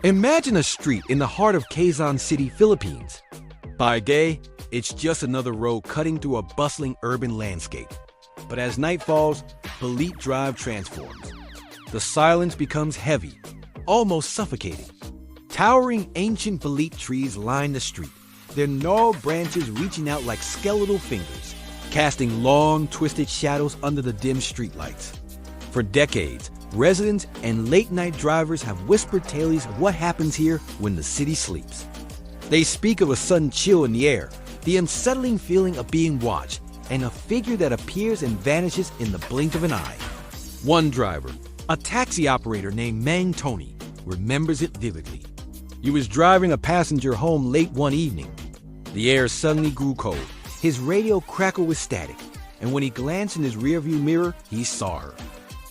Imagine a street in the heart of Quezon City, Philippines. By day, it's just another road cutting through a bustling urban landscape. But as night falls, Balete Drive transforms. The silence becomes heavy, almost suffocating. Towering ancient Balete trees line the street, their gnarled branches reaching out like skeletal fingers, casting long, twisted shadows under the dim streetlights. For decades, residents and late-night drivers have whispered tales of what happens here when the city sleeps. They speak of a sudden chill in the air, the unsettling feeling of being watched, and a figure that appears and vanishes in the blink of an eye. One driver, a taxi operator named Mang Tony, remembers it vividly. He was driving a passenger home late one evening. The air suddenly grew cold, his radio crackled with static, and when he glanced in his rearview mirror, he saw her.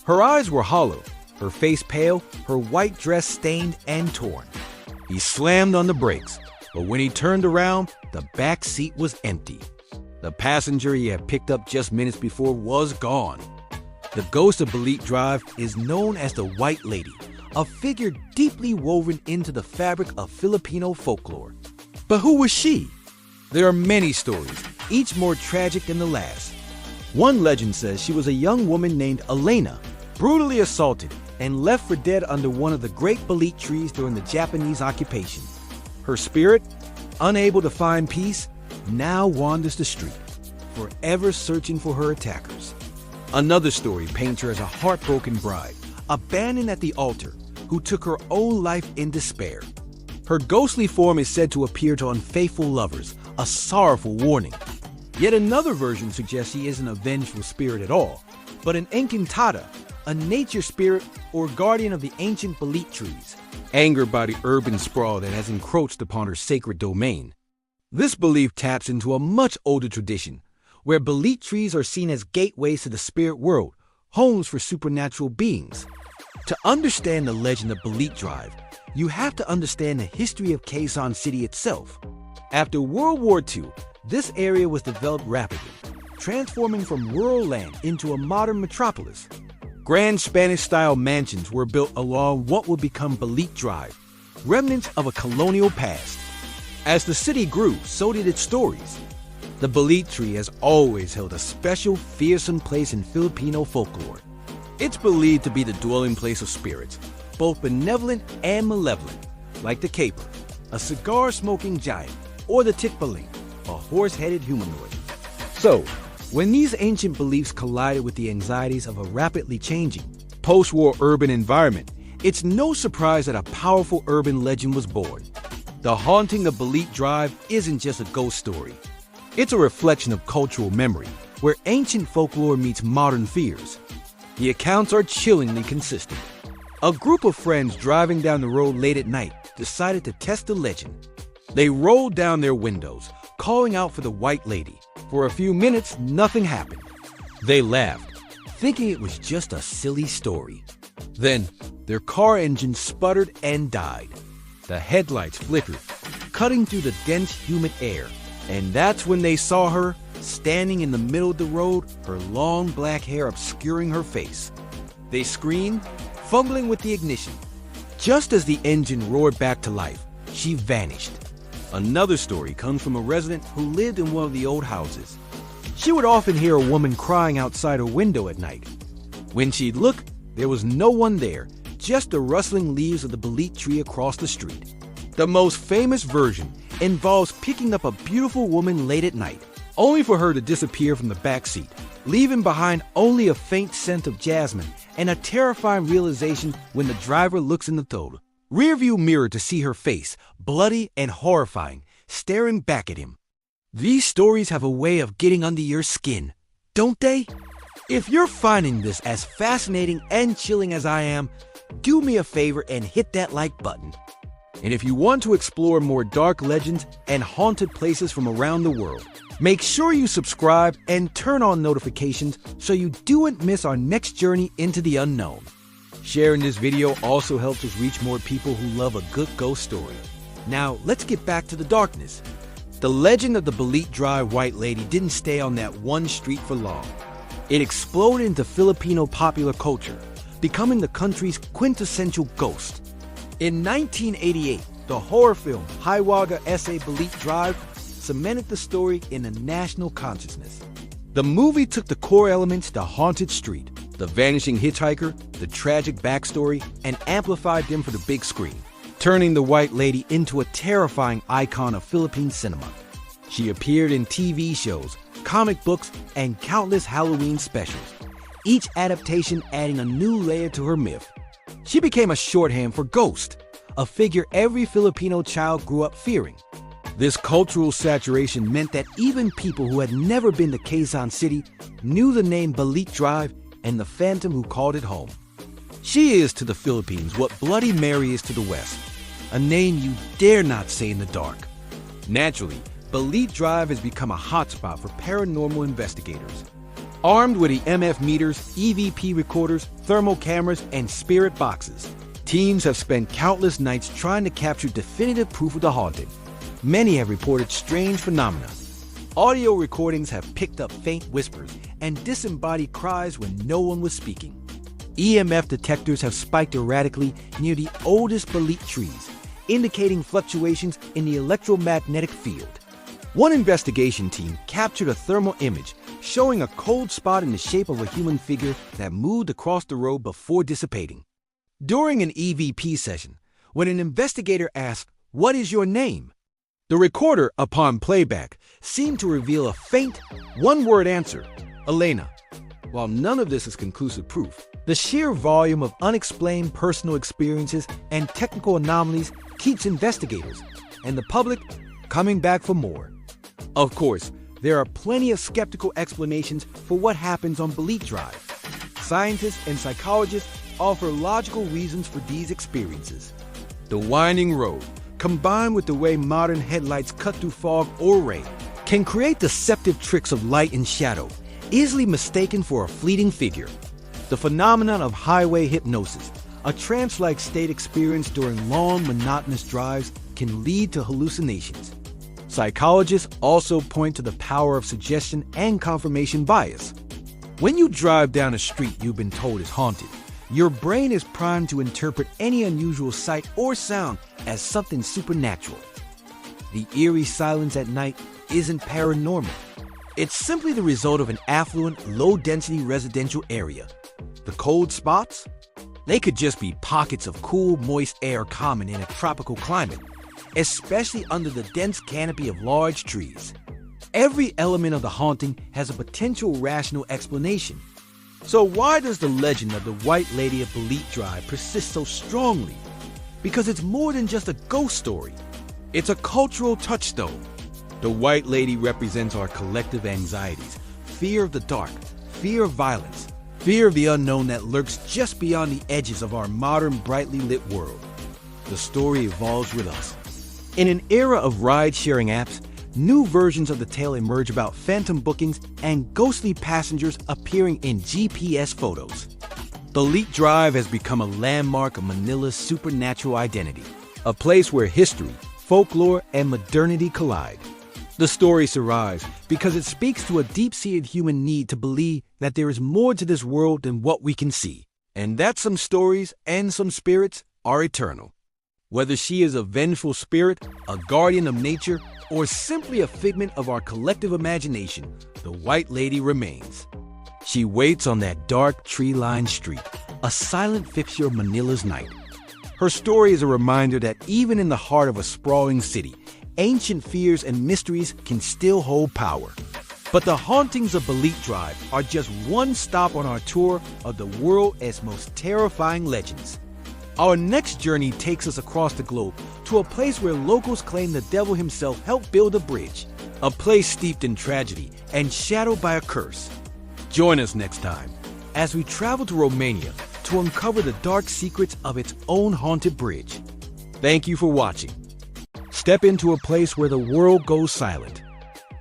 Her eyes were hollow, her face pale, her white dress stained and torn. He slammed on the brakes, but when he turned around, the back seat was empty. The passenger he had picked up just minutes before was gone. The ghost of Balete Drive is known as the White Lady, a figure deeply woven into the fabric of Filipino folklore. But who was she? There are many stories, each more tragic than the last. One legend says she was a young woman named Elena, brutally assaulted and left for dead under one of the great Balete trees during the Japanese occupation. Her spirit, unable to find peace, now wanders the street, forever searching for her attackers. Another story paints her as a heartbroken bride, abandoned at the altar, who took her own life in despair. Her ghostly form is said to appear to unfaithful lovers, a sorrowful warning. Yet another version suggests she isn't a vengeful spirit at all, but an encantada, a nature spirit or guardian of the ancient Balete trees, angered by the urban sprawl that has encroached upon her sacred domain. This belief taps into a much older tradition, where Balete trees are seen as gateways to the spirit world, homes for supernatural beings. To understand the legend of Balete Drive, you have to understand the history of Quezon City itself. After World War II, this area was developed rapidly, transforming from rural land into a modern metropolis. Grand Spanish-style mansions were built along what would become Balete Drive, remnants of a colonial past. As the city grew, so did its stories. The Balete tree has always held a special, fearsome place in Filipino folklore. It's believed to be the dwelling place of spirits, both benevolent and malevolent, like the caper, a cigar-smoking giant, or the tikbaling, a horse-headed humanoid. So, when these ancient beliefs collided with the anxieties of a rapidly changing, post-war urban environment, it's no surprise that a powerful urban legend was born. The haunting of Balete Drive isn't just a ghost story. It's a reflection of cultural memory, where ancient folklore meets modern fears. The accounts are chillingly consistent. A group of friends driving down the road late at night decided to test the legend. They rolled down their windows, calling out for the White Lady. For a few minutes, nothing happened. They laughed, thinking it was just a silly story. Then, their car engine sputtered and died. The headlights flickered, cutting through the dense, humid air. And that's when they saw her, standing in the middle of the road, her long black hair obscuring her face. They screamed, fumbling with the ignition. Just as the engine roared back to life, she vanished. Another story comes from a resident who lived in one of the old houses. She would often hear a woman crying outside her window at night. When she'd look, there was no one there, just the rustling leaves of the Balete tree across the street. The most famous version involves picking up a beautiful woman late at night, only for her to disappear from the back seat, leaving behind only a faint scent of jasmine and a terrifying realization when the driver looks in the rearview mirror to see her face, bloody and horrifying, staring back at him. These stories have a way of getting under your skin, don't they? If you're finding this as fascinating and chilling as I am, do me a favor and hit that like button. And if you want to explore more dark legends and haunted places from around the world, make sure you subscribe and turn on notifications so you don't miss our next journey into the unknown. Sharing this video also helps us reach more people who love a good ghost story. Now, let's get back to the darkness. The legend of the Balete Drive White Lady didn't stay on that one street for long. It exploded into Filipino popular culture, becoming the country's quintessential ghost. In 1988, the horror film Hiwaga Esse Balete Drive cemented the story in the national consciousness. The movie took the core elements, the haunted street, the vanishing hitchhiker, the tragic backstory, and amplified them for the big screen, turning the White Lady into a terrifying icon of Philippine cinema. She appeared in TV shows, comic books, and countless Halloween specials, each adaptation adding a new layer to her myth. She became a shorthand for Ghost, a figure every Filipino child grew up fearing. This cultural saturation meant that even people who had never been to Quezon City knew the name Balete Drive and the phantom who called it home. She is to the Philippines what Bloody Mary is to the West, a name you dare not say in the dark. Naturally, Balete Drive has become a hotspot for paranormal investigators. Armed with EMF meters, EVP recorders, thermal cameras, and spirit boxes, teams have spent countless nights trying to capture definitive proof of the haunting. Many have reported strange phenomena. Audio recordings have picked up faint whispers and disembodied cries when no one was speaking. EMF detectors have spiked erratically near the oldest Balete trees, indicating fluctuations in the electromagnetic field. One investigation team captured a thermal image showing a cold spot in the shape of a human figure that moved across the road before dissipating. During an EVP session, when an investigator asked, "What is your name?" the recorder, upon playback, seemed to reveal a faint, one-word answer, "Elena." While none of this is conclusive proof, the sheer volume of unexplained personal experiences and technical anomalies keeps investigators and the public coming back for more. Of course, there are plenty of skeptical explanations for what happens on Balete Drive. Scientists and psychologists offer logical reasons for these experiences. The winding road, combined with the way modern headlights cut through fog or rain, can create deceptive tricks of light and shadow, easily mistaken for a fleeting figure. The phenomenon of highway hypnosis, a trance-like state experienced during long, monotonous drives, can lead to hallucinations. Psychologists also point to the power of suggestion and confirmation bias. When you drive down a street you've been told is haunted, your brain is primed to interpret any unusual sight or sound as something supernatural. The eerie silence at night isn't paranormal. It's simply the result of an affluent, low-density residential area. The cold spots? They could just be pockets of cool, moist air common in a tropical climate, especially under the dense canopy of large trees. Every element of the haunting has a potential rational explanation. So why does the legend of the White Lady of Balete Drive persist so strongly? Because it's more than just a ghost story. It's a cultural touchstone. The White Lady represents our collective anxieties, fear of the dark, fear of violence, fear of the unknown that lurks just beyond the edges of our modern, brightly lit world. The story evolves with us. In an era of ride-sharing apps, new versions of the tale emerge about phantom bookings and ghostly passengers appearing in GPS photos. Balete Drive has become a landmark of Manila's supernatural identity, a place where history, folklore, and modernity collide. The story survives because it speaks to a deep-seated human need to believe that there is more to this world than what we can see, and that some stories and some spirits are eternal. Whether she is a vengeful spirit, a guardian of nature, or simply a figment of our collective imagination, the White Lady remains. She waits on that dark, tree-lined street, a silent fixture of Manila's night. Her story is a reminder that even in the heart of a sprawling city, ancient fears and mysteries can still hold power. But the hauntings of Balete Drive are just one stop on our tour of the world's most terrifying legends. Our next journey takes us across the globe to a place where locals claim the devil himself helped build a bridge, a place steeped in tragedy and shadowed by a curse. Join us next time as we travel to Romania to uncover the dark secrets of its own haunted bridge. Thank you for watching. Step into a place where the world goes silent.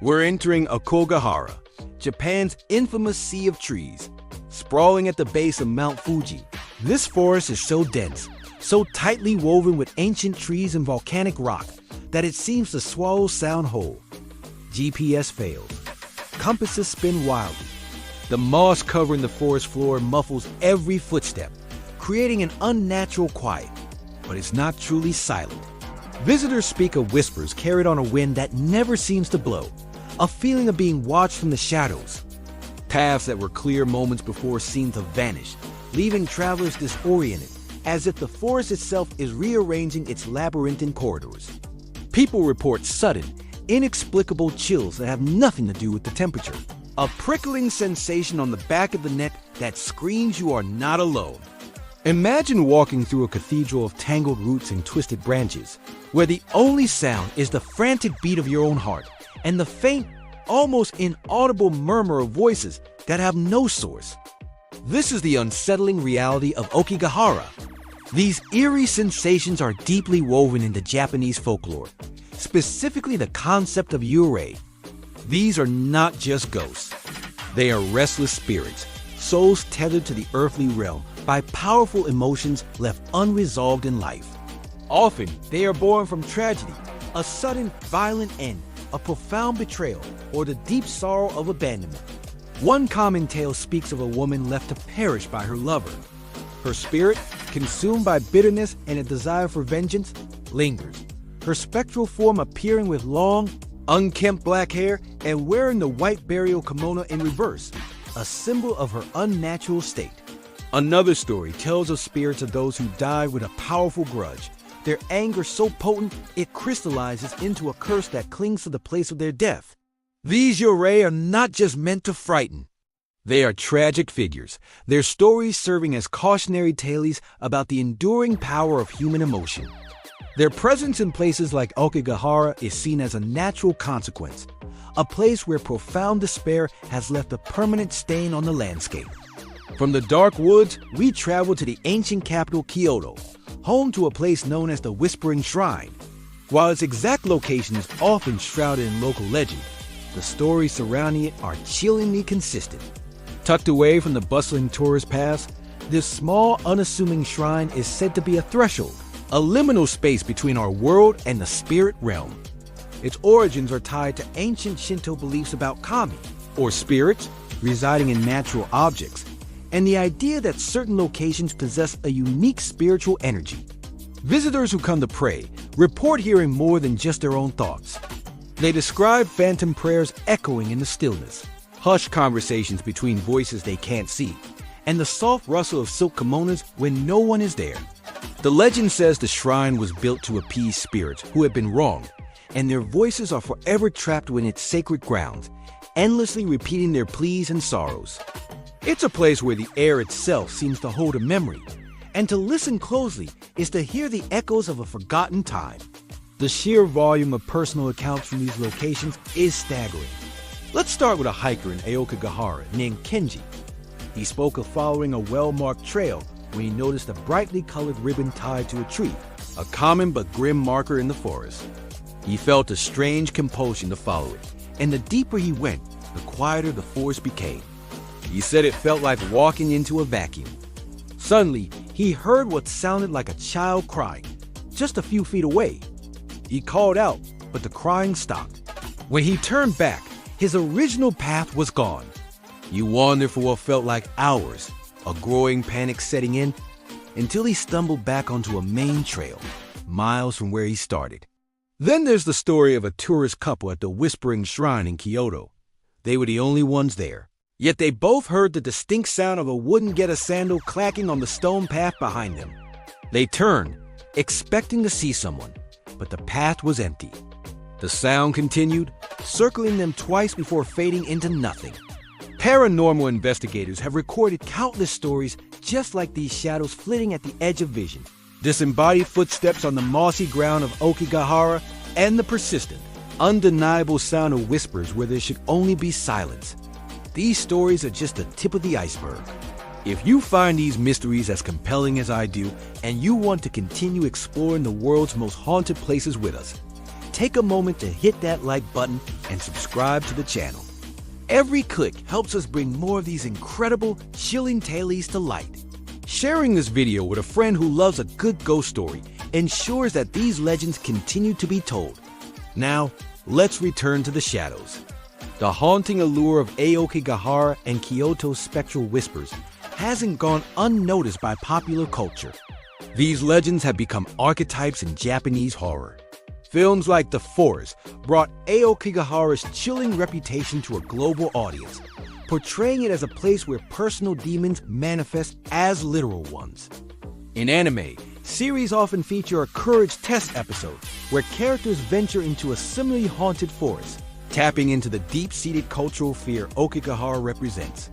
We're entering Aokigahara, Japan's infamous sea of trees. Sprawling at the base of Mount Fuji, this forest is so dense, so tightly woven with ancient trees and volcanic rock, that it seems to swallow sound whole. GPS fails. Compasses spin wildly. The moss covering the forest floor muffles every footstep, creating an unnatural quiet. but it's not truly silent. Visitors speak of whispers carried on a wind that never seems to blow, a feeling of being watched from the shadows. Paths that were clear moments before seem to vanish, leaving travelers disoriented, as if the forest itself is rearranging its labyrinthine corridors. People report sudden, inexplicable chills that have nothing to do with the temperature. A prickling sensation on the back of the neck that screams you are not alone. Imagine walking through a cathedral of tangled roots and twisted branches, where the only sound is the frantic beat of your own heart and the faint, almost inaudible murmur of voices that have no source. This is the unsettling reality of Aokigahara. These eerie sensations are deeply woven into Japanese folklore, specifically the concept of yurei. These are not just ghosts. They are restless spirits, souls tethered to the earthly realm by powerful emotions left unresolved in life. Often, they are born from tragedy, a sudden, violent end, a profound betrayal, or the deep sorrow of abandonment. One common tale speaks of a woman left to perish by her lover. Her spirit, consumed by bitterness and a desire for vengeance, lingers, her spectral form appearing with long, unkempt black hair and wearing the white burial kimono in reverse, a symbol of her unnatural state. Another story tells of spirits of those who died with a powerful grudge, their anger so potent it crystallizes into a curse that clings to the place of their death. These yurei are not just meant to frighten. They are tragic figures, their stories serving as cautionary tales about the enduring power of human emotion. Their presence in places like Aokigahara is seen as a natural consequence, a place where profound despair has left a permanent stain on the landscape. From the dark woods, we travel to the ancient capital Kyoto, home to a place known as the Whispering Shrine. While its exact location is often shrouded in local legend, the stories surrounding it are chillingly consistent. Tucked away from the bustling tourist paths, this small, unassuming shrine is said to be a threshold, a liminal space between our world and the spirit realm. Its origins are tied to ancient Shinto beliefs about kami, or spirits, residing in natural objects, and the idea that certain locations possess a unique spiritual energy. Visitors who come to pray report hearing more than just their own thoughts. They describe phantom prayers echoing in the stillness, hushed conversations between voices they can't see, and the soft rustle of silk kimonos when no one is there. The legend says the shrine was built to appease spirits who have been wronged, and their voices are forever trapped within its sacred grounds, endlessly repeating their pleas and sorrows. It's a place where the air itself seems to hold a memory, and to listen closely is to hear the echoes of a forgotten time. The sheer volume of personal accounts from these locations is staggering. Let's start with a hiker in Aokigahara named Kenji. He spoke of following a well-marked trail when he noticed a brightly colored ribbon tied to a tree, a common but grim marker in the forest. He felt a strange compulsion to follow it, and the deeper he went, the quieter the forest became. He said it felt like walking into a vacuum. Suddenly, he heard what sounded like a child crying, just a few feet away. He called out, but the crying stopped. When he turned back, his original path was gone. He wandered for what felt like hours, a growing panic setting in, until he stumbled back onto a main trail, miles from where he started. Then there's the story of a tourist couple at the Whispering Shrine in Kyoto. They were the only ones there, yet they both heard the distinct sound of a wooden get-a-sandal clacking on the stone path behind them. They turned, expecting to see someone, but the path was empty. The sound continued, circling them twice before fading into nothing. Paranormal investigators have recorded countless stories just like these shadows flitting at the edge of vision, disembodied footsteps on the mossy ground of Aokigahara, and the persistent, undeniable sound of whispers where there should only be silence. These stories are just the tip of the iceberg. If you find these mysteries as compelling as I do, and you want to continue exploring the world's most haunted places with us, take a moment to hit that like button and subscribe to the channel. Every click helps us bring more of these incredible, chilling tales to light. Sharing this video with a friend who loves a good ghost story ensures that these legends continue to be told. Now, let's return to the shadows. The haunting allure of Aokigahara and Kyoto's spectral whispers hasn't gone unnoticed by popular culture. These legends have become archetypes in Japanese horror. Films like The Forest brought Aokigahara's chilling reputation to a global audience, portraying it as a place where personal demons manifest as literal ones. In anime, series often feature a courage test episode where characters venture into a similarly haunted forest, tapping into the deep-seated cultural fear Aokigahara represents.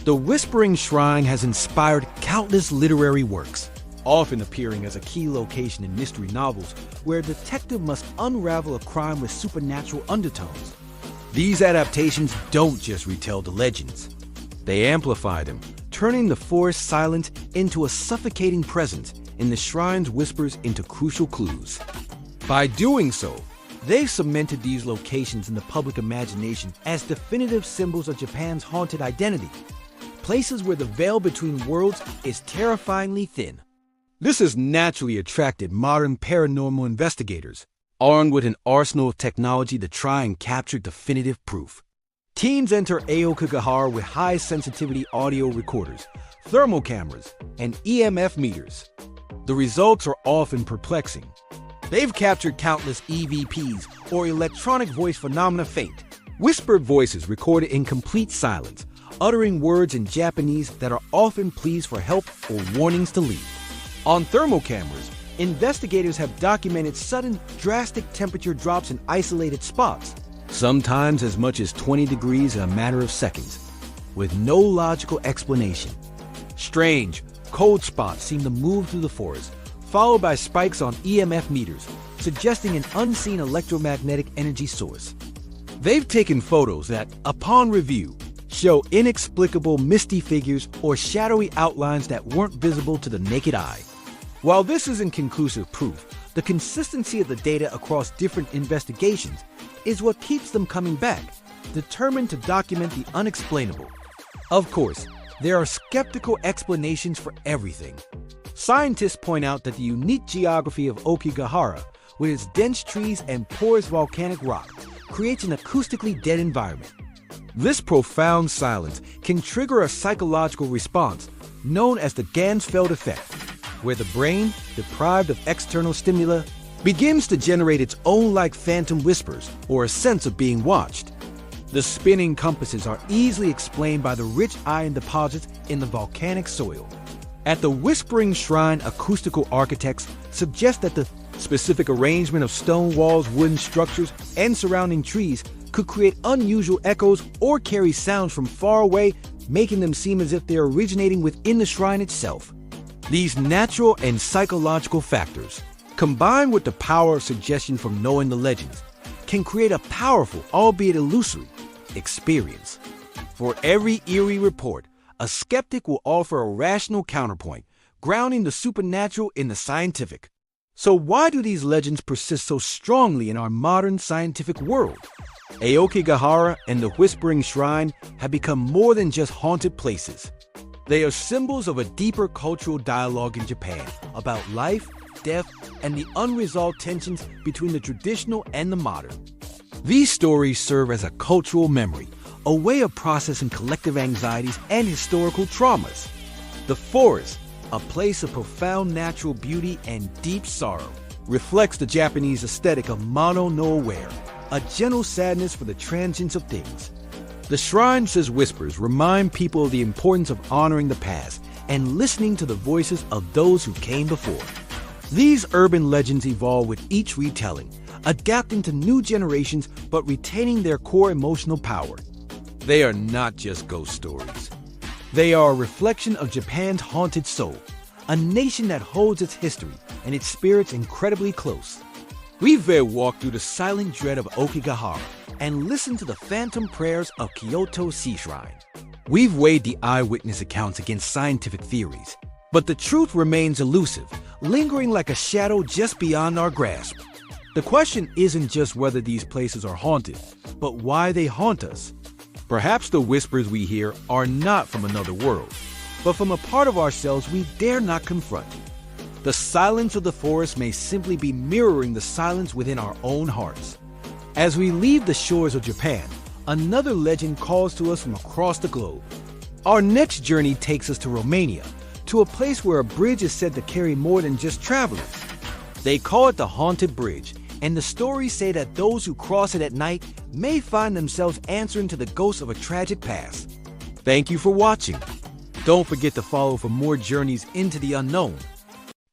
The Whispering Shrine has inspired countless literary works, often appearing as a key location in mystery novels where a detective must unravel a crime with supernatural undertones. These adaptations don't just retell the legends. They amplify them, turning the forest's silence into a suffocating presence and the shrine's whispers into crucial clues. By doing so, they've cemented these locations in the public imagination as definitive symbols of Japan's haunted identity, places where the veil between worlds is terrifyingly thin. This has naturally attracted modern paranormal investigators, armed with an arsenal of technology to try and capture definitive proof. Teams enter Aokigahara with high-sensitivity audio recorders, thermal cameras, and EMF meters. The results are often perplexing. They've captured countless EVPs, or electronic voice phenomena faint, whispered voices recorded in complete silence, uttering words in Japanese that are often pleas for help or warnings to leave. On thermal cameras, investigators have documented sudden, drastic temperature drops in isolated spots, sometimes as much as 20 degrees in a matter of seconds, with no logical explanation. Strange, cold spots seem to move through the forest, followed by spikes on EMF meters, suggesting an unseen electromagnetic energy source. They've taken photos that, upon review, show inexplicable misty figures or shadowy outlines that weren't visible to the naked eye. While this isn't conclusive proof, the consistency of the data across different investigations is what keeps them coming back, determined to document the unexplainable. Of course, there are skeptical explanations for everything. Scientists point out that the unique geography of Aokigahara, with its dense trees and porous volcanic rock, creates an acoustically dead environment. This profound silence can trigger a psychological response known as the Gansfeld effect, where the brain, deprived of external stimuli, begins to generate its own phantom whispers or a sense of being watched. The spinning compasses are easily explained by the rich iron deposits in the volcanic soil. At the Whispering Shrine, acoustical architects suggest that the specific arrangement of stone walls, wooden structures, and surrounding trees could create unusual echoes or carry sounds from far away, making them seem as if they're originating within the shrine itself. These natural and psychological factors, combined with the power of suggestion from knowing the legends, can create a powerful, albeit illusory, experience. For every eerie report, a skeptic will offer a rational counterpoint, grounding the supernatural in the scientific. So why do these legends persist so strongly in our modern scientific world? Aokigahara and the Whispering Shrine have become more than just haunted places. They are symbols of a deeper cultural dialogue in Japan about life, death, and the unresolved tensions between the traditional and the modern. These stories serve as a cultural memory, a way of processing collective anxieties and historical traumas. The forest, a place of profound natural beauty and deep sorrow, reflects the Japanese aesthetic of mono no aware, a gentle sadness for the transience of things. The shrine's whispers remind people of the importance of honoring the past and listening to the voices of those who came before. These urban legends evolve with each retelling, adapting to new generations but retaining their core emotional power. They are not just ghost stories. They are a reflection of Japan's haunted soul, a nation that holds its history and its spirits incredibly close. We've walked through the silent dread of Aokigahara and listened to the phantom prayers of Kyoto Sea Shrine. We've weighed the eyewitness accounts against scientific theories, but the truth remains elusive, lingering like a shadow just beyond our grasp. The question isn't just whether these places are haunted, but why they haunt us. Perhaps the whispers we hear are not from another world, but from a part of ourselves we dare not confront. The silence of the forest may simply be mirroring the silence within our own hearts. As we leave the shores of Japan, another legend calls to us from across the globe. Our next journey takes us to Romania, to a place where a bridge is said to carry more than just travelers. They call it the Haunted Bridge, and the stories say that those who cross it at night may find themselves answering to the ghosts of a tragic past. Thank you for watching. Don't forget to follow for more journeys into the unknown.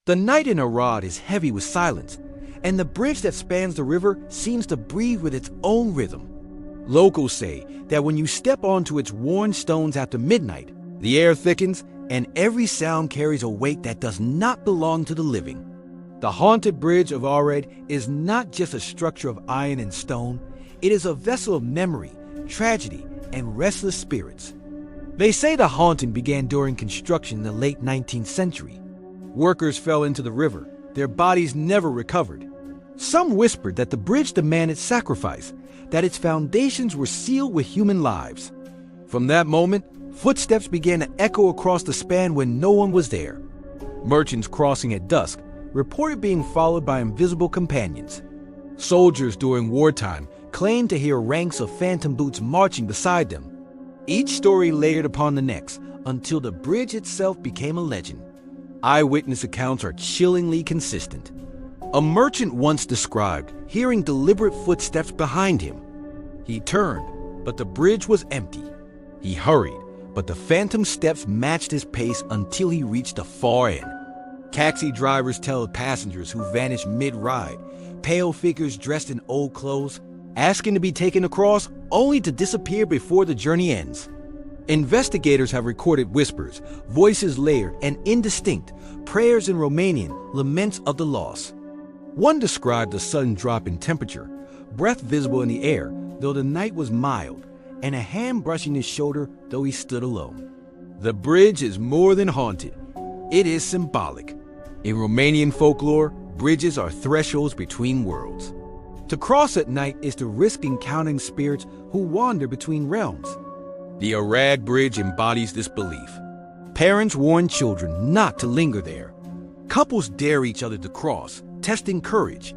The night in Arad is heavy with silence, and the bridge that spans the river seems to breathe with its own rhythm. Locals say that when you step onto its worn stones after midnight, the air thickens and every sound carries a weight that does not belong to the living. The Haunted Bridge of Arad is not just a structure of iron and stone, it is a vessel of memory, tragedy, and restless spirits. They say the haunting began during construction in the late 19th century. Workers fell into the river, their bodies never recovered. Some whispered that the bridge demanded sacrifice, that its foundations were sealed with human lives. From that moment, footsteps began to echo across the span when no one was there. Merchants crossing at dusk reported being followed by invisible companions. Soldiers during wartime claimed to hear ranks of phantom boots marching beside them. Each story layered upon the next until the bridge itself became a legend. Eyewitness accounts are chillingly consistent. A merchant once described hearing deliberate footsteps behind him. He turned, but the bridge was empty. He hurried, but the phantom steps matched his pace until he reached the far end. Taxi drivers tell passengers who vanished mid-ride, pale figures dressed in old clothes, asking to be taken across only to disappear before the journey ends. Investigators have recorded whispers, voices layered and indistinct, prayers in Romanian, laments of the lost. One described a sudden drop in temperature, breath visible in the air, though the night was mild, and a hand brushing his shoulder, though he stood alone. The bridge is more than haunted. It is symbolic. In Romanian folklore, bridges are thresholds between worlds. To cross at night is to risk encountering spirits who wander between realms. The Arad Bridge embodies this belief. Parents warn children not to linger there. Couples dare each other to cross, testing courage.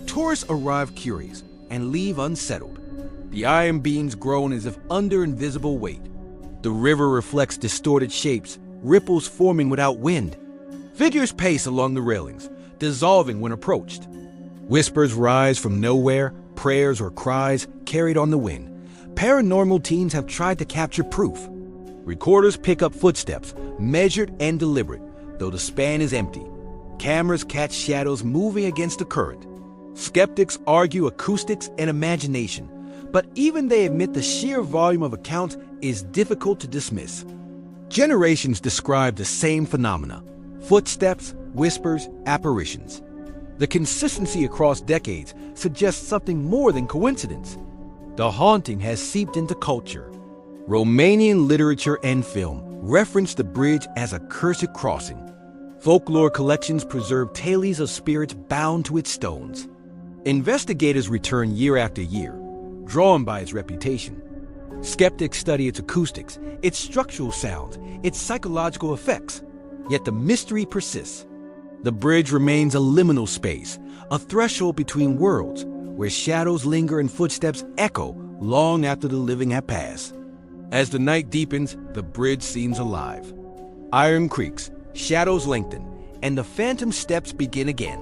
Tourists arrive curious and leave unsettled. The iron beams groan as if under invisible weight. The river reflects distorted shapes, ripples forming without wind. Figures pace along the railings, dissolving when approached. Whispers rise from nowhere, prayers or cries carried on the wind. Paranormal teams have tried to capture proof. Recorders pick up footsteps, measured and deliberate, though the span is empty. Cameras catch shadows moving against the current. Skeptics argue acoustics and imagination, but even they admit the sheer volume of accounts is difficult to dismiss. Generations describe the same phenomena: footsteps, whispers, apparitions. The consistency across decades suggests something more than coincidence. The haunting has seeped into culture. Romanian literature and film reference the bridge as a cursed crossing. Folklore collections preserve tales of spirits bound to its stones. Investigators return year after year, drawn by its reputation. Skeptics study its acoustics, its structural sounds, its psychological effects. Yet the mystery persists. The bridge remains a liminal space, a threshold between worlds, where shadows linger and footsteps echo long after the living have passed. As the night deepens, the bridge seems alive. Iron creaks, shadows lengthen, and the phantom steps begin again.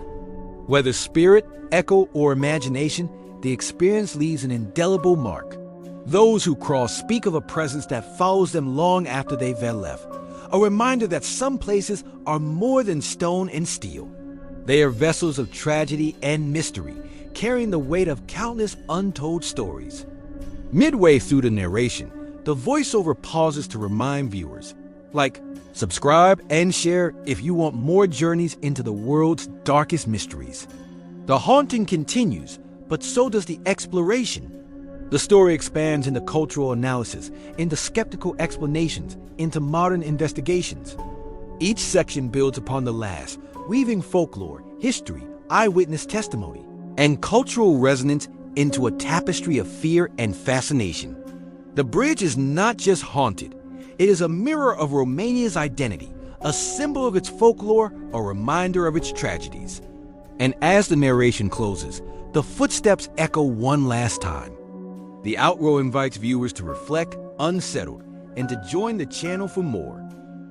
Whether spirit, echo, or imagination, the experience leaves an indelible mark. Those who cross speak of a presence that follows them long after they've left, a reminder that some places are more than stone and steel. They are vessels of tragedy and mystery, carrying the weight of countless untold stories. Midway through the narration, the voiceover pauses to remind viewers, like, subscribe and share if you want more journeys into the world's darkest mysteries. The haunting continues, but so does the exploration. The story expands into cultural analysis, into skeptical explanations, into modern investigations. Each section builds upon the last, weaving folklore, history, eyewitness testimony, and cultural resonance into a tapestry of fear and fascination. The bridge is not just haunted, it is a mirror of Romania's identity, a symbol of its folklore, a reminder of its tragedies. And as the narration closes, the footsteps echo one last time. The outro invites viewers to reflect, unsettled, and to join the channel for more.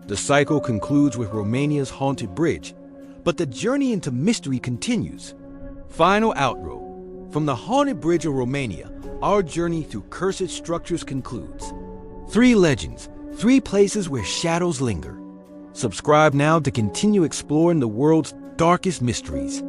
The cycle concludes with Romania's haunted bridge, but the journey into mystery continues. Final outro. From the haunted bridge of Romania, our journey through cursed structures concludes. 3 legends, 3 places where shadows linger. Subscribe now to continue exploring the world's darkest mysteries.